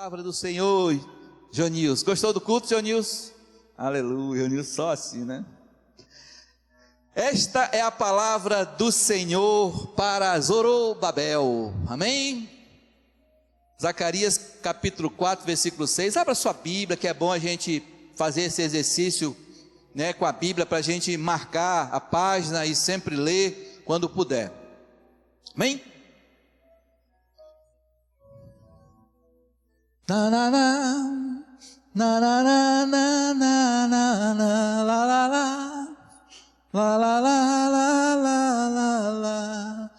Palavra do Senhor, Jonils. Gostou do culto, Jonils? Aleluia, Jonils, só assim, né? Esta é a palavra do Senhor para Zorobabel. Amém? Zacarias capítulo 4, versículo 6. Abra sua Bíblia, que é bom a gente fazer esse exercício, né, com a Bíblia, para a gente marcar a página e sempre ler quando puder. Amém? Na na na na na na na na na la la la la la la la la.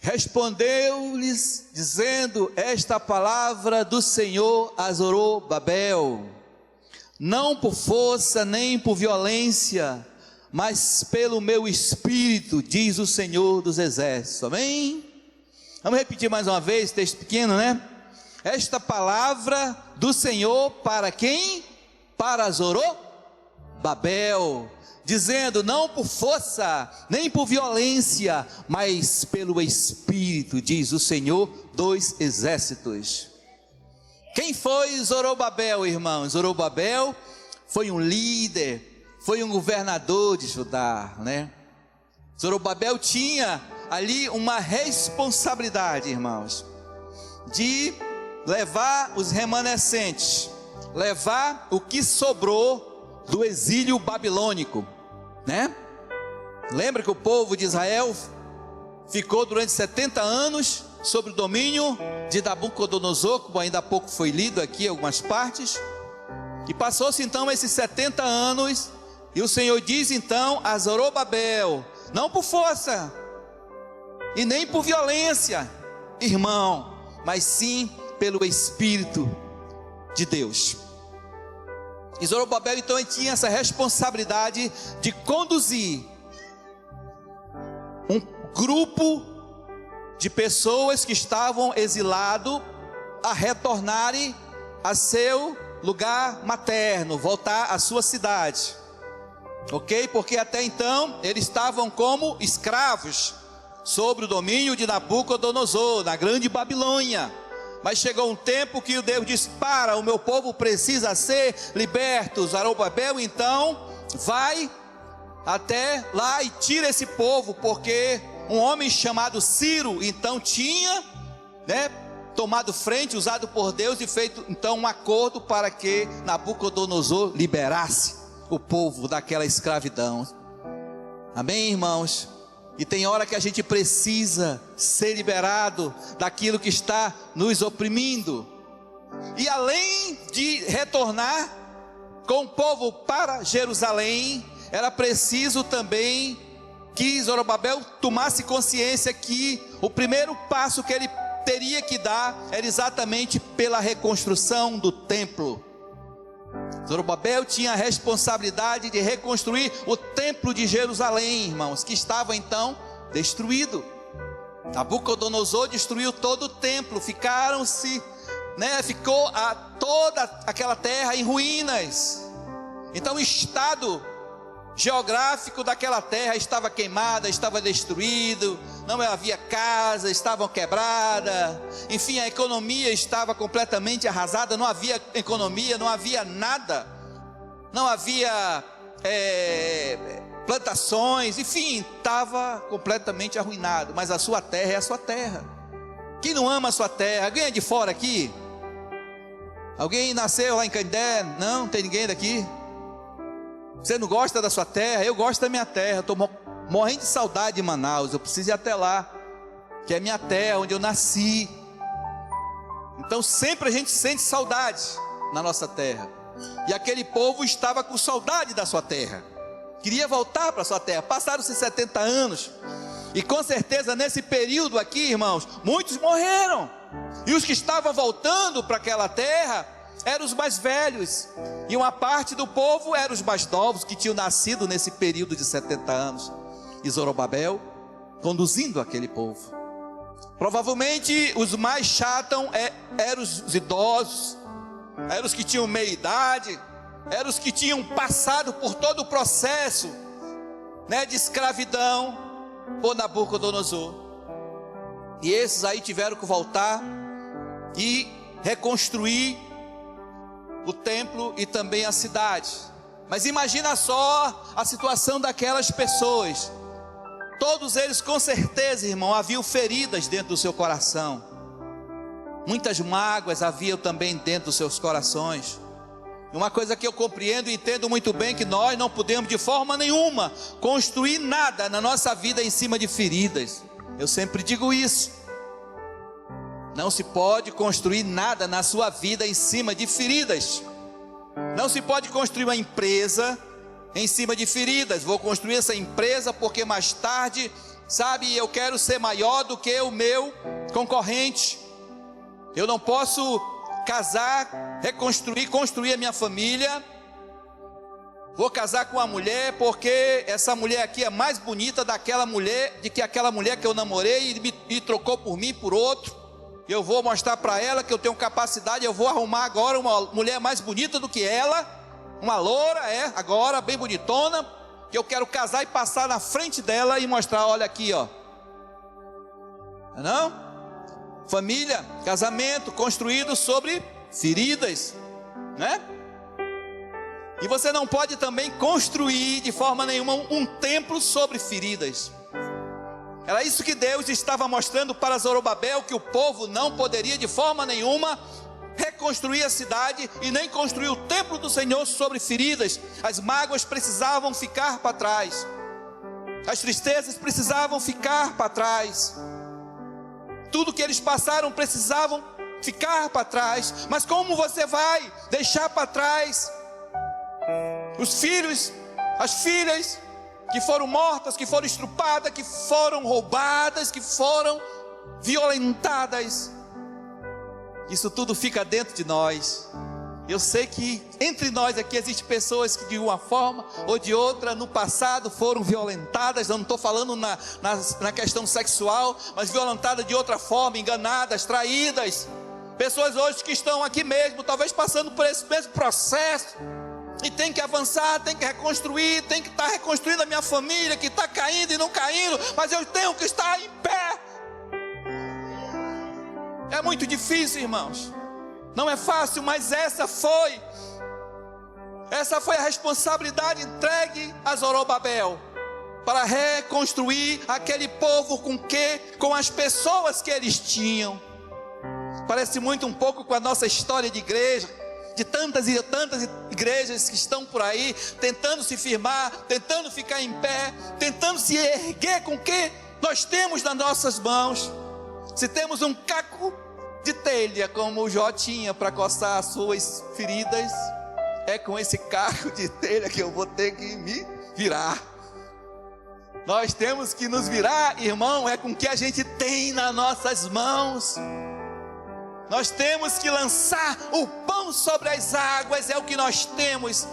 Respondeu-lhes dizendo esta palavra do Senhor a Zorobabel: não por força nem por violência, mas pelo meu espírito, diz o Senhor dos exércitos. Amém? Vamos repetir mais uma vez, texto pequeno, né? Esta palavra do Senhor para quem? Para Zorobabel, dizendo: não por força, nem por violência, mas pelo Espírito, diz o Senhor dos exércitos. Quem foi Zorobabel, irmãos? Zorobabel foi um líder, foi um governador de Judá, né? Zorobabel tinha ali uma responsabilidade, irmãos, de levar os remanescentes, levar o que sobrou do exílio babilônico, né? Lembra que o povo de Israel ficou durante 70 anos sob o domínio de Nabucodonosor, como ainda há pouco foi lido aqui em algumas partes, e passou-se então esses 70 anos, e o Senhor diz então a Zorobabel: não por força, e nem por violência, irmão, mas sim pelo Espírito de Deus. E Zorobabel então tinha essa responsabilidade de conduzir um grupo de pessoas que estavam exilados a retornarem a seu lugar materno, voltar à sua cidade, ok? Porque até então eles estavam como escravos sobre o domínio de Nabucodonosor, na grande Babilônia. Mas chegou um tempo que o Deus disse: para, o meu povo precisa ser liberto. Zorobabel então vai até lá e tira esse povo, porque um homem chamado Ciro então tinha, né, tomado frente, usado por Deus, e feito então um acordo para que Nabucodonosor liberasse o povo daquela escravidão. Amém, irmãos? E tem hora que a gente precisa ser liberado daquilo que está nos oprimindo. E além de retornar com o povo para Jerusalém, era preciso também que Zorobabel tomasse consciência que o primeiro passo que ele teria que dar era exatamente pela reconstrução do templo. Zorobabel tinha a responsabilidade de reconstruir o templo de Jerusalém, irmãos, que estava então destruído. Nabucodonosor destruiu todo o templo, ficou toda aquela terra em ruínas. Então o estado geográfico daquela terra estava queimada, estava destruído, não havia casas, estavam quebradas, enfim, a economia estava completamente arrasada, não havia economia, não havia nada, não havia plantações, enfim, estava completamente arruinado. Mas a sua terra é a sua terra. Quem não ama a sua terra? Alguém é de fora aqui? Alguém nasceu lá em Canindé? Não tem ninguém daqui? Você não gosta da sua terra? Eu gosto da minha terra. Estou morrendo de saudade de Manaus. Eu preciso ir até lá, que é minha terra, onde eu nasci. Então sempre a gente sente saudade na nossa terra. E aquele povo estava com saudade da sua terra, queria voltar para a sua terra. Passaram-se 70 anos, e com certeza nesse período aqui, irmãos, muitos morreram. E os que estavam voltando para aquela terra eram os mais velhos, e uma parte do povo eram os mais novos, que tinham nascido nesse período de 70 anos. E Zorobabel conduzindo aquele povo. Provavelmente os mais chatos eram os idosos, eram os que tinham meia idade, eram os que tinham passado por todo o processo, né, de escravidão por Nabucodonosor. E esses aí tiveram que voltar e reconstruir o templo e também a cidade. Mas imagina só a situação daquelas pessoas. Todos eles com certeza, irmão, haviam feridas dentro do seu coração. Muitas mágoas haviam também dentro dos seus corações. Uma coisa que eu compreendo e entendo muito bem, que nós não podemos de forma nenhuma construir nada na nossa vida em cima de feridas. Eu sempre digo isso. Não se pode construir nada na sua vida em cima de feridas. Não se pode construir uma empresa em cima de feridas. Vou construir essa empresa porque mais tarde, sabe, eu quero ser maior do que o meu concorrente. Eu não posso casar, construir a minha família. Vou casar com uma mulher porque essa mulher aqui é mais bonita daquela mulher, de que aquela mulher que eu namorei e me trocou por mim por outro. Eu vou mostrar para ela que eu tenho capacidade. Eu vou arrumar agora uma mulher mais bonita do que ela, uma loura, agora bem bonitona, que eu quero casar e passar na frente dela e mostrar, olha aqui, ó. Não? Família, casamento construído sobre feridas, né? E você não pode também construir de forma nenhuma um templo sobre feridas. Era isso que Deus estava mostrando para Zorobabel, que o povo não poderia de forma nenhuma reconstruir a cidade e nem construir o templo do Senhor sobre feridas. As mágoas precisavam ficar para trás, as tristezas precisavam ficar para trás, tudo que eles passaram precisavam ficar para trás. Mas como você vai deixar para trás os filhos, as filhas que foram mortas, que foram estrupadas, que foram roubadas, que foram violentadas? Isso tudo fica dentro de nós. Eu sei que entre nós aqui existem pessoas que de uma forma ou de outra no passado foram violentadas. Eu não estou falando na questão sexual, mas violentadas de outra forma, enganadas, traídas. Pessoas hoje que estão aqui mesmo, talvez passando por esse mesmo processo, e tem que avançar, tem que reconstruir, tem que estar reconstruindo a minha família, que está caindo e não caindo, mas eu tenho que estar em pé. É muito difícil, irmãos, não é fácil, mas essa foi a responsabilidade entregue a Zorobabel, para reconstruir aquele povo com as pessoas que eles tinham. Parece muito um pouco com a nossa história de igreja, de tantas e tantas igrejas que estão por aí, tentando se firmar, tentando ficar em pé, tentando se erguer com o que nós temos nas nossas mãos. Se temos um caco de telha, como o Jó tinha para coçar as suas feridas, é com esse caco de telha que eu vou ter que me virar. Nós temos que nos virar, irmão, é com o que a gente tem nas nossas mãos. Nós temos que lançar o pão sobre as águas, é o que nós temos,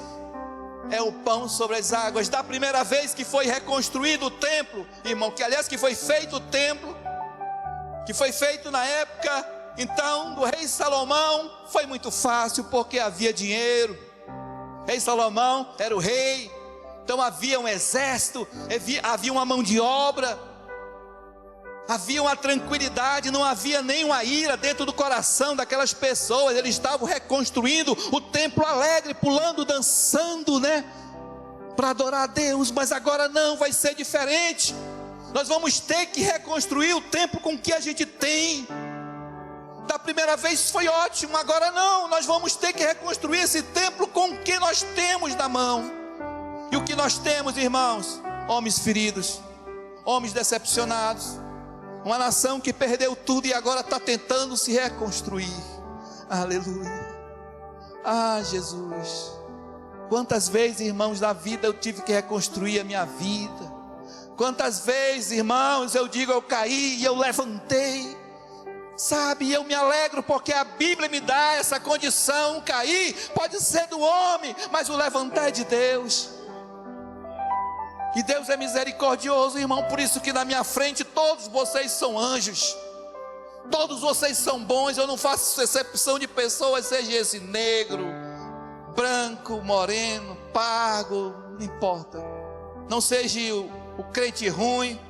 é o pão sobre as águas. Da primeira vez que foi reconstruído o templo, irmão, que aliás que foi feito o templo, que foi feito na época, então, do rei Salomão, foi muito fácil, porque havia dinheiro, rei Salomão era o rei, então havia um exército, havia uma mão de obra, havia uma tranquilidade, não havia nenhuma ira dentro do coração daquelas pessoas. Eles estavam reconstruindo o templo alegre, pulando, dançando, né? Para adorar a Deus. Mas agora não, vai ser diferente. Nós vamos ter que reconstruir o templo com o que a gente tem. Da primeira vez foi ótimo, agora não. Nós vamos ter que reconstruir esse templo com o que nós temos na mão. E o que nós temos, irmãos? Homens feridos, homens decepcionados, uma nação que perdeu tudo e agora está tentando se reconstruir. Aleluia. Ah, Jesus. Quantas vezes, irmãos, na vida eu tive que reconstruir a minha vida. Quantas vezes, irmãos, eu digo, eu caí e eu levantei. Sabe, eu me alegro porque a Bíblia me dá essa condição. Cair pode ser do homem, mas o levantar é de Deus. E Deus é misericordioso, irmão. Por isso que na minha frente todos vocês são anjos, todos vocês são bons. Eu não faço exceção de pessoas, seja esse negro, branco, moreno, pardo, não importa. Não seja o crente ruim.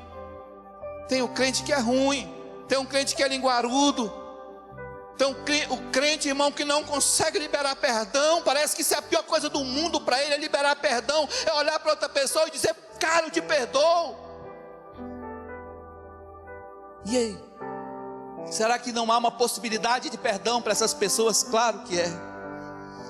Tem o crente que é ruim, tem um crente que é linguarudo, Então o crente, irmão, que não consegue liberar perdão, parece que isso é a pior coisa do mundo para ele, é liberar perdão, é olhar para outra pessoa e dizer: cara, eu te perdoo. E aí? Será que não há uma possibilidade de perdão para essas pessoas? Claro que é.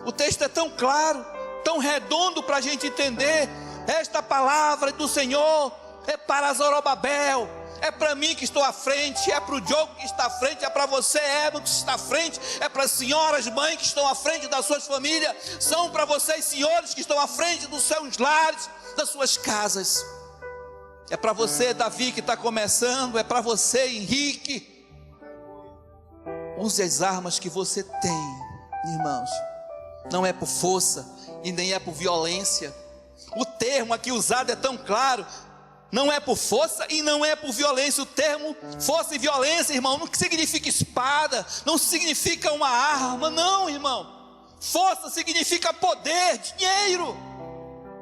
O texto é tão claro, tão redondo para a gente entender. Esta palavra do Senhor é para Zorobabel, é para mim que estou à frente, é para o Diogo que está à frente, é para você, Eva, que está à frente, é para as senhoras, mães que estão à frente das suas famílias, são para vocês, senhores, que estão à frente dos seus lares, das suas casas. É para você, Davi, que está começando, é para você, Henrique. Use as armas que você tem, irmãos. Não é por força e nem é por violência. O termo aqui usado é tão claro. Não é por força e não é por violência. O termo força e violência, irmão, não significa espada, não significa uma arma, não, irmão. Força significa poder, dinheiro.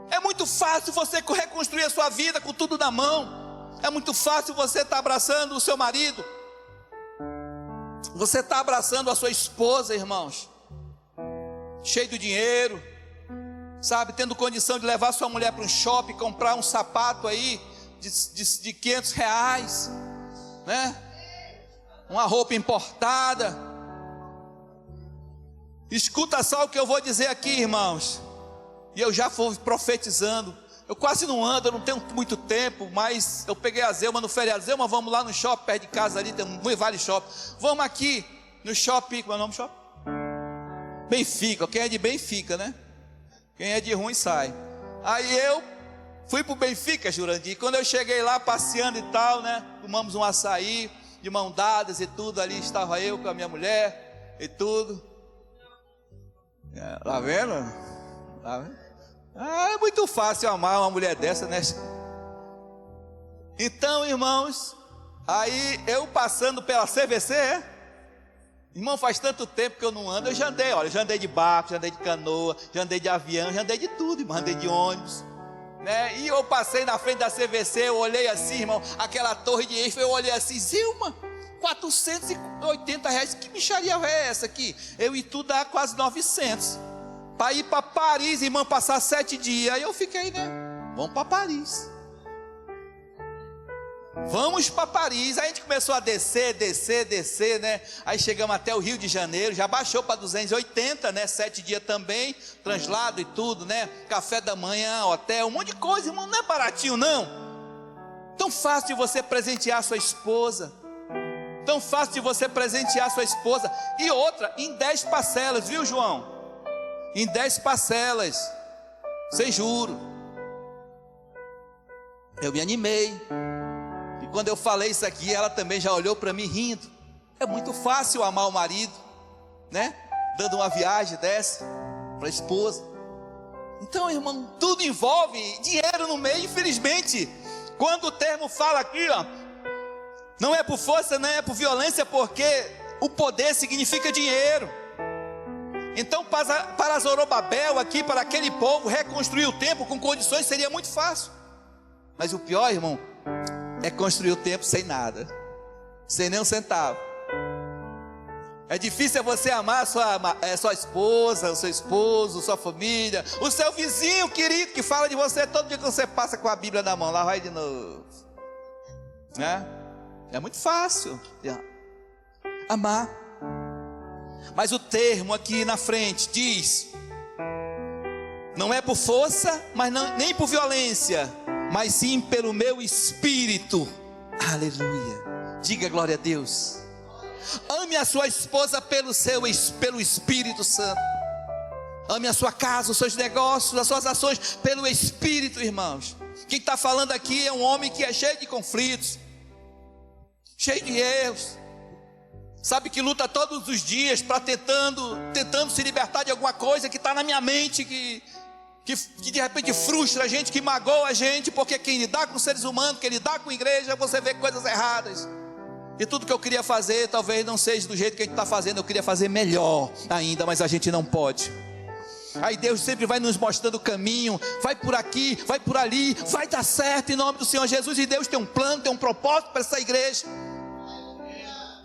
É muito fácil você reconstruir a sua vida com tudo na mão. É muito fácil você estar abraçando o seu marido. Você está abraçando a sua esposa, irmãos, cheio de dinheiro, sabe, tendo condição de levar sua mulher para um shopping, comprar um sapato aí de 500 reais, né? Uma roupa importada. Escuta só o que eu vou dizer aqui, irmãos. E eu já fui profetizando. Eu quase não ando, eu não tenho muito tempo, mas eu peguei a Zelma no feriado. Zelma, vamos lá no shopping perto de casa ali, tem vários shoppings. Vamos aqui no shopping, qual é o nome do shopping? Benfica. Quem é de Benfica, né? Quem é de ruim sai. Aí eu fui pro Benfica, Jurandir. Quando eu cheguei lá passeando e tal, né? Tomamos um açaí, de mão dadas e tudo. Ali estava eu com a minha mulher e tudo. Tá vendo? Tá vendo? É muito fácil amar uma mulher dessa, né? Então, irmãos, aí eu passando pela CVC, irmão, faz tanto tempo que eu não ando. Eu já andei, olha, já andei de barco, já andei de canoa, já andei de avião, já andei de tudo, irmão, andei de ônibus, né? E eu passei na frente da CVC, eu olhei assim, irmão, aquela torre de Eiffel, eu olhei assim, Zilma, 480 reais, que mixaria é essa aqui? Eu e tu dá quase 900. Para ir para Paris, irmão, passar 7 dias. Aí eu fiquei, né? Vamos para Paris. Vamos para Paris. Aí a gente começou a descer, né? Aí chegamos até o Rio de Janeiro. Já baixou para 280, né? 7 dias também. Translado e tudo, né? Café da manhã, hotel, um monte de coisa, irmão. Não é baratinho, não. Tão fácil de você presentear sua esposa. Tão fácil de você presentear sua esposa. E outra, em 10 parcelas, viu, João? Em 10 parcelas, sem juro. Eu me animei. E quando eu falei isso aqui, ela também já olhou para mim rindo. É muito fácil amar o marido, né? Dando uma viagem dessa para a esposa. Então, irmão, tudo envolve dinheiro no meio, infelizmente. Quando o termo fala aqui, ó, não é por força, não é por violência, porque o poder significa dinheiro. Então, para Zorobabel aqui, para aquele povo, reconstruir o templo com condições seria muito fácil. Mas o pior, irmão, é construir o templo sem nada, sem nem um centavo. É difícil você amar sua esposa, o seu esposo, sua família, o seu vizinho querido que fala de você todo dia que você passa com a Bíblia na mão. Lá vai de novo, né? É muito fácil amar. Mas o termo aqui na frente diz: não é por força, mas não, nem por violência, mas sim pelo meu espírito. Aleluia. Diga glória a Deus. Ame a sua esposa pelo Espírito Santo. Ame a sua casa, os seus negócios, as suas ações pelo Espírito, irmãos. Quem está falando aqui é um homem que é cheio de conflitos, cheio de erros. Sabe que luta todos os dias para tentando se libertar de alguma coisa que está na minha mente, que de repente frustra a gente, que magoa a gente, porque quem lidar com seres humanos, quem lidar com a igreja, você vê coisas erradas. E tudo que eu queria fazer, talvez não seja do jeito que a gente está fazendo, eu queria fazer melhor ainda, mas a gente não pode. Aí Deus sempre vai nos mostrando o caminho, vai por aqui, vai por ali, vai dar certo em nome do Senhor Jesus. E Deus tem um plano, tem um propósito para essa igreja.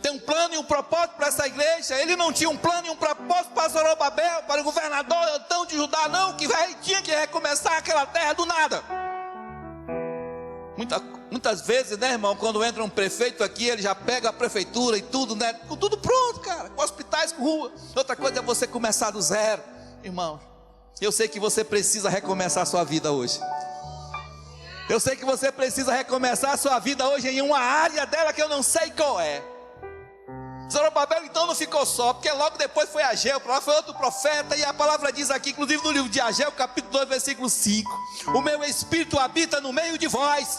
tem um plano e um propósito para essa igreja. Ele não tinha um plano e um propósito para Zorobabel, para o governador Antão de Judá, não, que tinha que recomeçar aquela terra do nada. Muitas vezes, né, irmão, quando entra um prefeito aqui, ele já pega a prefeitura e tudo, né, com tudo pronto, cara, com hospitais, com rua. Outra coisa é você começar do zero, irmão. Eu sei que você precisa recomeçar a sua vida hoje. Eu sei que você precisa recomeçar a sua vida hoje em uma área dela que eu não sei qual é. Zorobabel então não ficou só, porque logo depois foi Ageu, foi outro profeta, e a palavra diz aqui, inclusive no livro de Ageu, capítulo 2, versículo 5: o meu Espírito habita no meio de vós.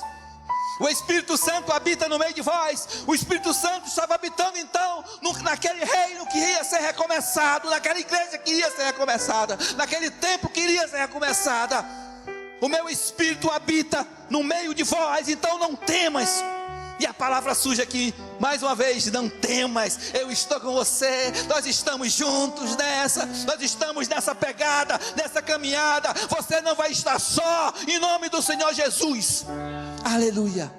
O Espírito Santo habita no meio de vós. O Espírito Santo estava habitando então naquele reino que iria ser recomeçado, naquela igreja que iria ser recomeçada, naquele templo que iria ser recomeçada. O meu Espírito habita no meio de vós, então não temas. E a palavra surge aqui mais uma vez: não temas, eu estou com você. Nós estamos juntos nós estamos nessa pegada, nessa caminhada. Você não vai estar só, em nome do Senhor Jesus. Aleluia.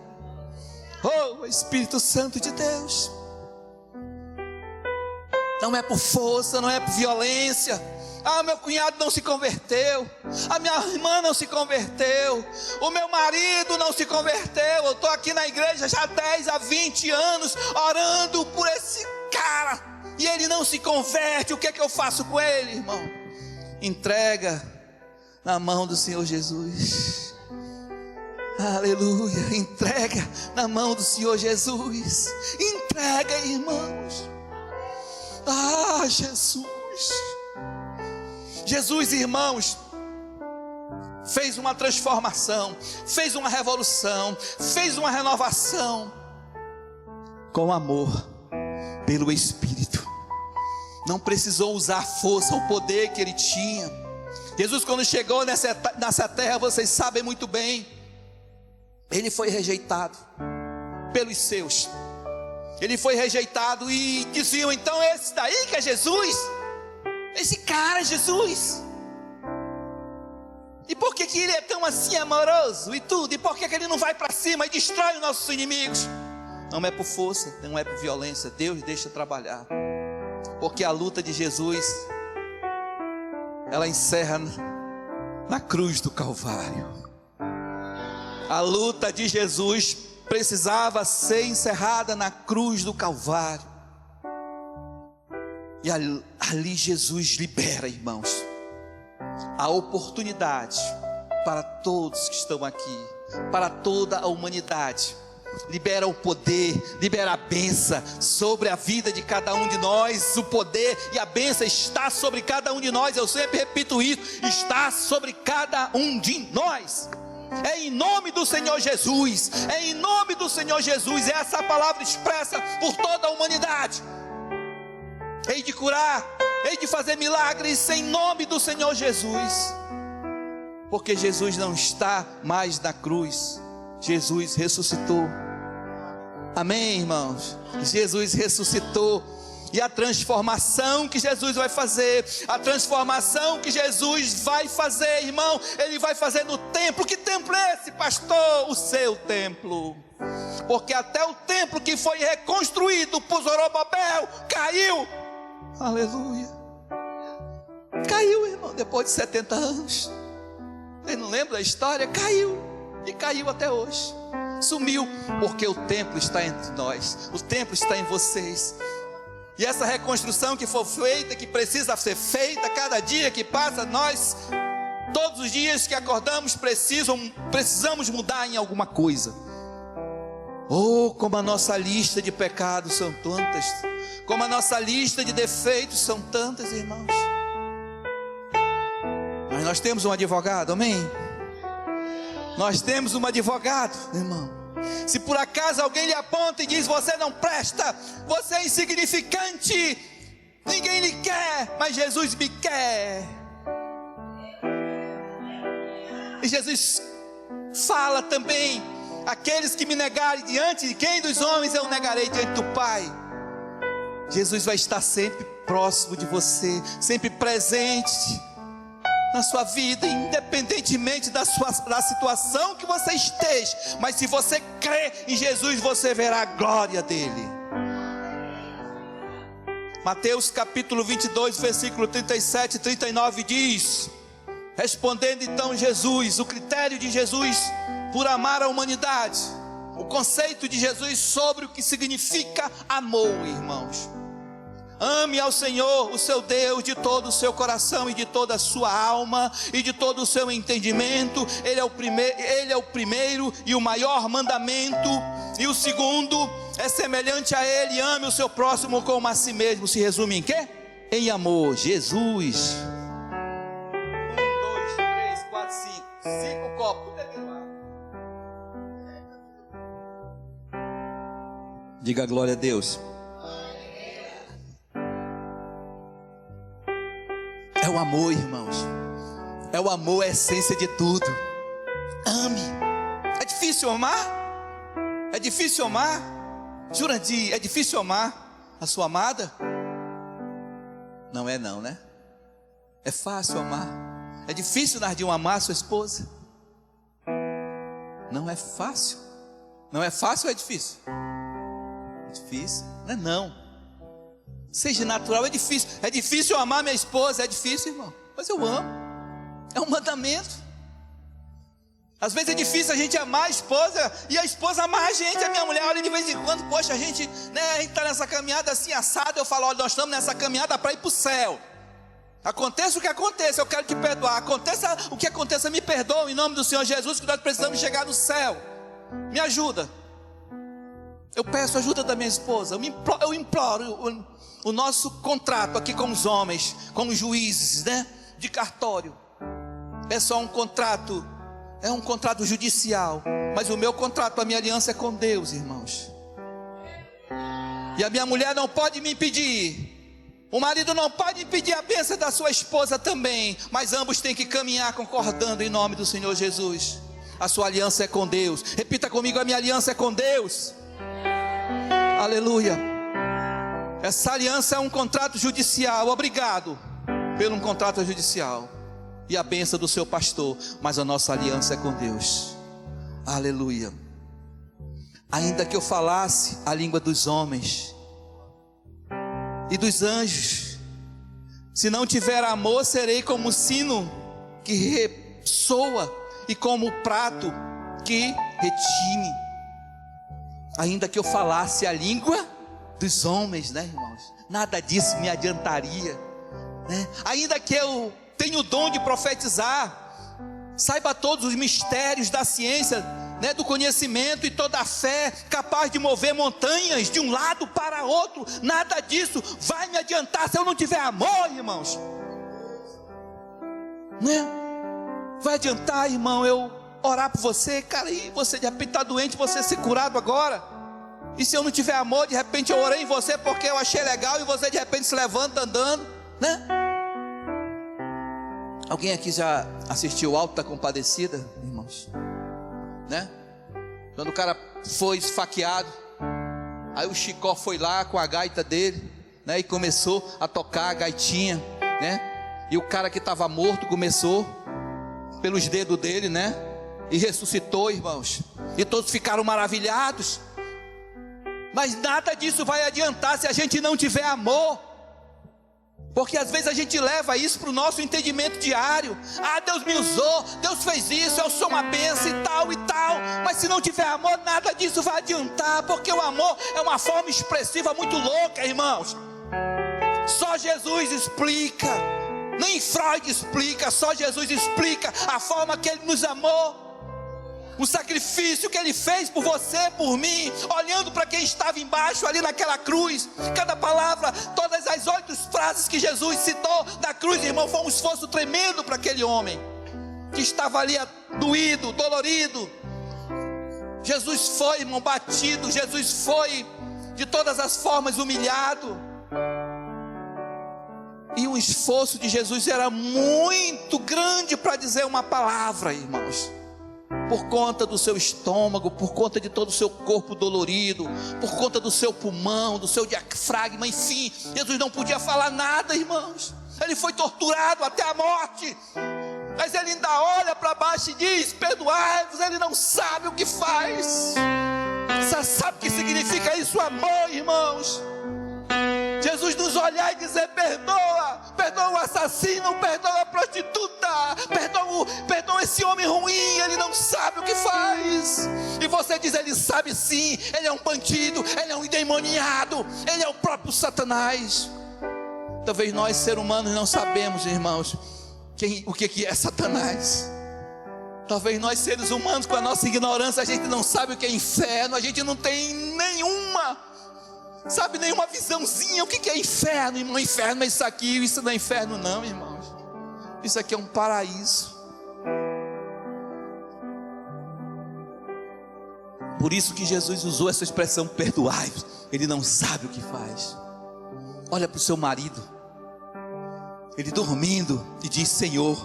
Oh, Espírito Santo de Deus. Não é por força, não é por violência. Ah, meu cunhado não se converteu, a minha irmã não se converteu, o meu marido não se converteu. Eu estou aqui na igreja já há 10 a 20 anos orando por esse cara e ele não se converte. O que é que eu faço com ele, irmão? Entrega na mão do Senhor Jesus. Aleluia. Entrega na mão do Senhor Jesus. Entrega, irmãos. Ah, Jesus. Jesus, irmãos, fez uma transformação, fez uma revolução, fez uma renovação com amor, pelo Espírito. Não precisou usar a força, o poder que ele tinha. Jesus, quando chegou nessa terra, vocês sabem muito bem, ele foi rejeitado pelos seus. Ele foi rejeitado e diziam: então esse daí que é Jesus? Esse cara é Jesus. E por que ele é tão assim amoroso e tudo? E por que ele não vai para cima e destrói os nossos inimigos? Não é por força, não é por violência. Deus deixa trabalhar. Porque a luta de Jesus, ela encerra na cruz do Calvário. A luta de Jesus precisava ser encerrada na cruz do Calvário. E ali Jesus libera, irmãos, a oportunidade para todos que estão aqui, para toda a humanidade. Libera o poder, libera a bênção sobre a vida de cada um de nós. O poder e a bênção está sobre cada um de nós. Eu sempre repito isso: está sobre cada um de nós. É em nome do Senhor Jesus, é em nome do Senhor Jesus. É essa palavra expressa por toda a humanidade. Hei de curar, hei de fazer milagres em nome do Senhor Jesus. Porque Jesus não está mais na cruz, Jesus ressuscitou. Amém, irmãos? Jesus ressuscitou. E a transformação que Jesus vai fazer, irmão, Ele vai fazer no templo. Que templo é esse, pastor? O seu templo. Porque até o templo que foi reconstruído por Zorobabel caiu. Aleluia. Caiu, irmão, depois de 70 anos. Você não lembra da história? Caiu. E caiu até hoje. Sumiu. Porque o templo está entre nós. O templo está em vocês. E essa reconstrução que foi feita, que precisa ser feita, cada dia que passa, nós, todos os dias que acordamos, precisamos mudar em alguma coisa. Oh, como a nossa lista de pecados são tantas, como a nossa lista de defeitos são tantas, irmãos. Mas nós temos um advogado, amém? Nós temos um advogado, irmão. Se por acaso alguém lhe aponta e diz: você não presta, você é insignificante, ninguém lhe quer, mas Jesus me quer. E Jesus fala também: aqueles que me negarem diante de quem dos homens eu negarei diante do Pai. Jesus vai estar sempre próximo de você, sempre presente na sua vida, independentemente da situação que você esteja. Mas se você crê em Jesus, você verá a glória dele. Mateus capítulo 22, versículo 37 e 39 diz: respondendo então Jesus, o critério de Jesus por amar a humanidade, o conceito de Jesus sobre o que significa amor, irmãos. Ame ao Senhor, o seu Deus, de todo o seu coração e de toda a sua alma e de todo o seu entendimento. Ele é o primeiro e o maior mandamento. E o segundo é semelhante a ele: ame o seu próximo como a si mesmo. Se resume em quê? Em amor. Jesus. 1, 2, 3, 4, 5. 5 copos. Diga glória a Deus. É o amor, irmãos. É o amor, a essência de tudo. Ame. É difícil amar? É difícil amar? Jurandir, é difícil amar a sua amada? Não é não, né? É fácil amar. É difícil, Nardinho, amar a sua esposa? Não é fácil. Não é fácil ou é difícil? É difícil, não é não. Seja natural, é difícil. É difícil eu amar minha esposa, é difícil, irmão. Mas eu amo. É um mandamento. Às vezes é difícil a gente amar a esposa e a esposa amar a gente. A minha mulher olha de vez em quando, poxa, a gente está nessa caminhada assim assada. Eu falo, olha, nós estamos nessa caminhada para ir para o céu. Aconteça o que aconteça, eu quero te perdoar. Aconteça o que aconteça, me perdoa em nome do Senhor Jesus, que nós precisamos chegar no céu. Me ajuda. Eu peço ajuda da minha esposa. Eu imploro o nosso contrato aqui com os homens, como juízes, né? De cartório. É só um contrato. É um contrato judicial. Mas o meu contrato, a minha aliança é com Deus, irmãos. E a minha mulher não pode me impedir. O marido não pode impedir a bênção da sua esposa também. Mas ambos têm que caminhar concordando em nome do Senhor Jesus. A sua aliança é com Deus. Repita comigo: a minha aliança é com Deus. Aleluia. Essa aliança é um contrato judicial. Obrigado pelo um contrato judicial e a bênção do seu pastor, mas a nossa aliança é com Deus. Aleluia. Ainda que eu falasse a língua dos homens e dos anjos, se não tiver amor, serei como o sino que ressoa e como o prato que retine. Ainda que eu falasse a língua dos homens, né, irmãos? Nada disso me adiantaria, né? Ainda que eu tenha o dom de profetizar, saiba todos os mistérios da ciência, né, do conhecimento e toda a fé, capaz de mover montanhas de um lado para outro, nada disso vai me adiantar se eu não tiver amor, irmãos, né? Vai adiantar, irmão, eu orar por você, cara, e você de repente está doente, você ser curado agora. E se eu não tiver amor, de repente eu orei em você porque eu achei legal e você de repente se levanta andando, né? Alguém aqui já assistiu o Alto da Compadecida, irmãos? Né? Quando o cara foi esfaqueado, aí o Chicó foi lá com a gaita dele, né? E começou a tocar a gaitinha, né? E o cara que estava morto começou pelos dedos dele, né? E ressuscitou, irmãos. E todos ficaram maravilhados. Mas nada disso vai adiantar se a gente não tiver amor. Porque às vezes a gente leva isso para o nosso entendimento diário. Ah, Deus me usou, Deus fez isso, eu sou uma bênção e tal e tal. Mas se não tiver amor, nada disso vai adiantar. Porque o amor é uma forma expressiva muito louca, irmãos. Só Jesus explica. Nem Freud explica, só Jesus explica a forma que Ele nos amou. O sacrifício que Ele fez por você, por mim, olhando para quem estava embaixo ali naquela cruz. Cada palavra, todas as 8 frases que Jesus citou da cruz, irmão, foi um esforço tremendo para aquele homem que estava ali doído, dolorido. Jesus foi, irmão, batido. Jesus foi de todas as formas humilhado. E o esforço de Jesus era muito grande para dizer uma palavra, irmãos. Por conta do seu estômago, por conta de todo o seu corpo dolorido, por conta do seu pulmão, do seu diafragma, enfim, Jesus não podia falar nada, irmãos. Ele foi torturado até a morte, mas ele ainda olha para baixo e diz: perdoai-vos, ele não sabe o que faz. Você sabe o que significa isso, amor, irmãos? Jesus nos olhar e dizer: perdoa, perdoa o assassino, perdoa a prostituta, perdoa esse homem ruim, ele não sabe o que faz. E você diz: ele sabe sim, ele é um bandido, ele é um endemoniado, ele é o próprio Satanás. Talvez nós, seres humanos, não sabemos, irmãos, o que é Satanás. Talvez nós, seres humanos, com a nossa ignorância, a gente não sabe o que é inferno, a gente não tem nenhuma visãozinha. O que é inferno, irmão? Inferno é isso aqui, isso não é inferno não, irmãos. Isso aqui é um paraíso. Por isso que Jesus usou essa expressão: perdoai-vos, ele não sabe o que faz. Olha para o seu marido, ele dormindo, e diz: Senhor,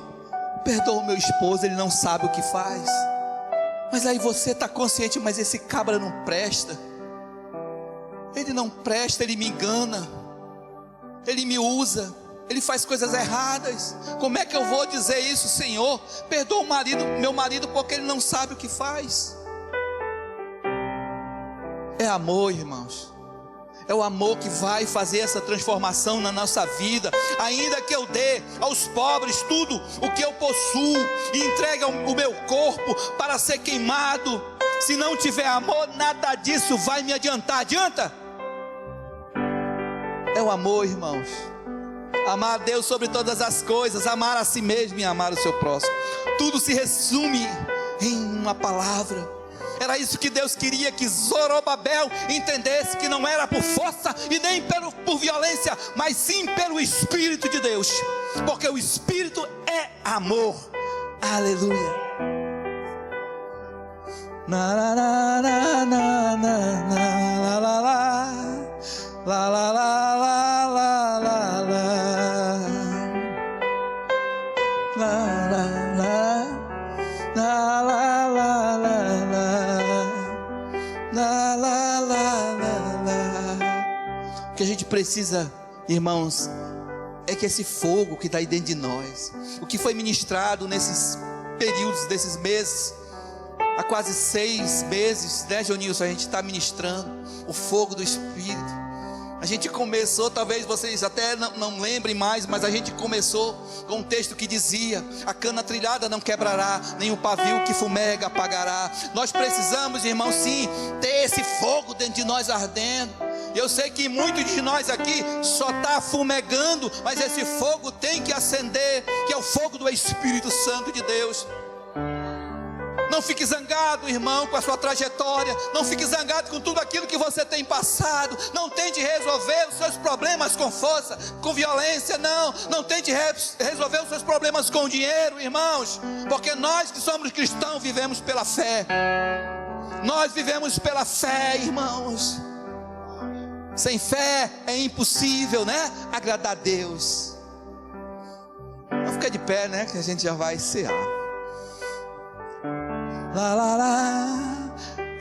perdoa o meu esposo, ele não sabe o que faz. Mas aí você está consciente: mas esse cabra não presta, ele não presta, ele me engana, ele me usa, ele faz coisas erradas. Como é que eu vou dizer isso? Senhor, perdoa meu marido, porque ele não sabe o que faz. É amor, irmãos. É o amor que vai fazer essa transformação na nossa vida. Ainda que eu dê aos pobres tudo o que eu possuo e entregue o meu corpo para ser queimado, se não tiver amor, nada disso vai me adiantar. Adianta? É o amor, irmãos. Amar a Deus sobre todas as coisas, amar a si mesmo e amar o seu próximo. Tudo se resume em uma palavra. Era isso que Deus queria que Zorobabel entendesse, que não era por força e nem por violência, mas sim pelo Espírito de Deus, porque o Espírito é amor. Aleluia. Na la la la na na na la la la la la la la la la la la la la. O que a gente precisa, irmãos, é que esse fogo que está aí dentro de nós, o que foi ministrado nesses períodos, desses meses, há quase 6 meses, né, Jonilson, a gente está ministrando o fogo do Espírito. A gente começou, talvez vocês até não lembrem mais, mas a gente começou com um texto que dizia: a cana trilhada não quebrará, nem o pavio que fumega apagará. Nós precisamos, irmão, sim, ter esse fogo dentro de nós ardendo. Eu sei que muitos de nós aqui só está fumegando, mas esse fogo tem que acender, que é o fogo do Espírito Santo de Deus. Não fique zangado, irmão, com a sua trajetória. Não fique zangado com tudo aquilo que você tem passado. Não tente resolver os seus problemas com força, com violência. Não tente resolver os seus problemas com dinheiro, irmãos. Porque nós que somos cristãos vivemos pela fé. Nós vivemos pela fé, irmãos. Sem fé é impossível, né? Agradar a Deus. Vamos ficar de pé, né? Que a gente já vai cear. La la la,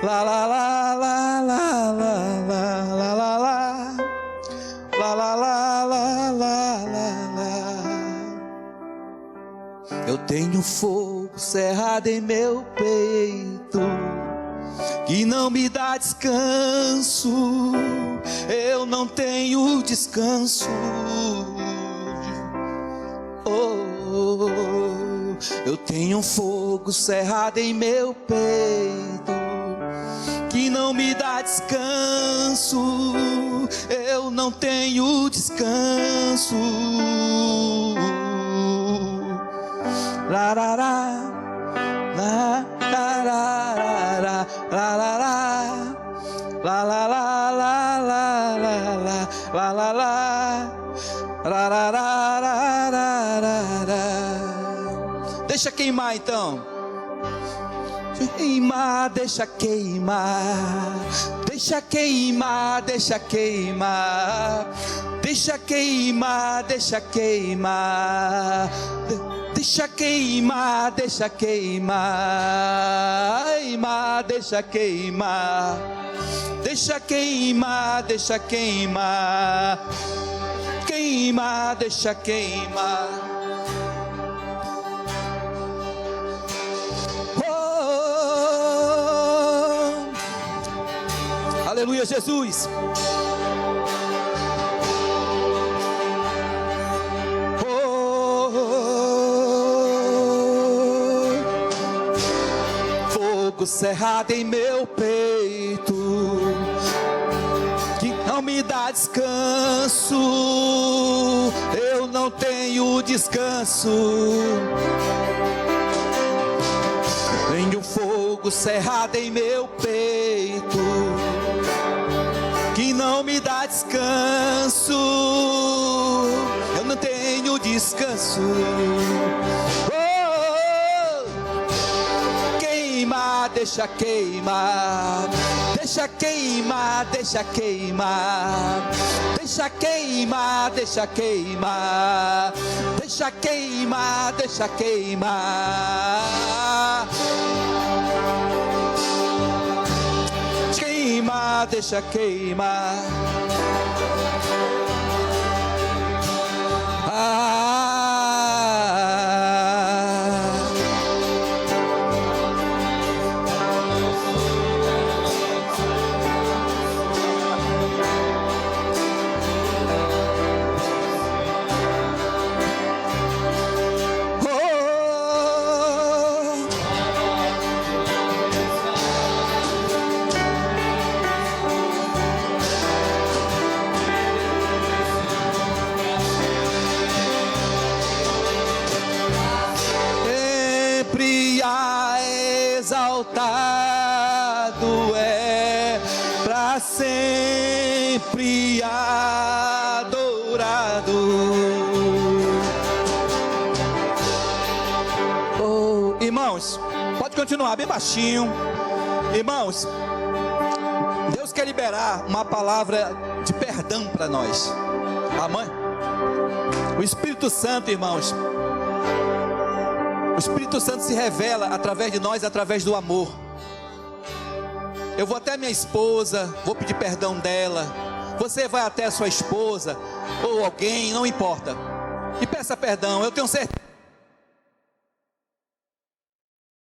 la la la la la la la la la, la la la la la la. Eu tenho fogo cerrado em meu peito, que não me dá descanso. Eu não tenho descanso. Eu tenho um fogo cerrado em meu peito, que não me dá descanso. Eu não tenho descanso. La la la, la la la la la la la la la la la la la la la. Deixa queimar então. Queimar, deixa queimar. Deixa queimar, deixa queimar. Deixa queimar, deixa queimar. Deixa queimar, deixa queimar. Queimar, deixa queimar. Deixa queimar, deixa queimar. Queimar, deixa queimar. Aleluia, Jesus. fogo cerrado em meu peito, que não me dá descanso, eu não tenho descanso. Tenho fogo cerrado em meu peito, que não me dá descanso, eu não tenho descanso. Queima, deixa queimar, deixa queimar, deixa queimar, deixa queimar, deixa queimar, deixa queimar, deixa queimar, queima, deixa queimar. Exaltado é, para sempre adorado. Oh, irmãos, pode continuar bem baixinho. Irmãos, Deus quer liberar uma palavra de perdão para nós. Amém? O Espírito Santo, irmãos, o Espírito Santo se revela através de nós, através do amor. Eu vou até minha esposa, vou pedir perdão dela. Você vai até a sua esposa ou alguém, não importa, e peça perdão. Eu tenho certeza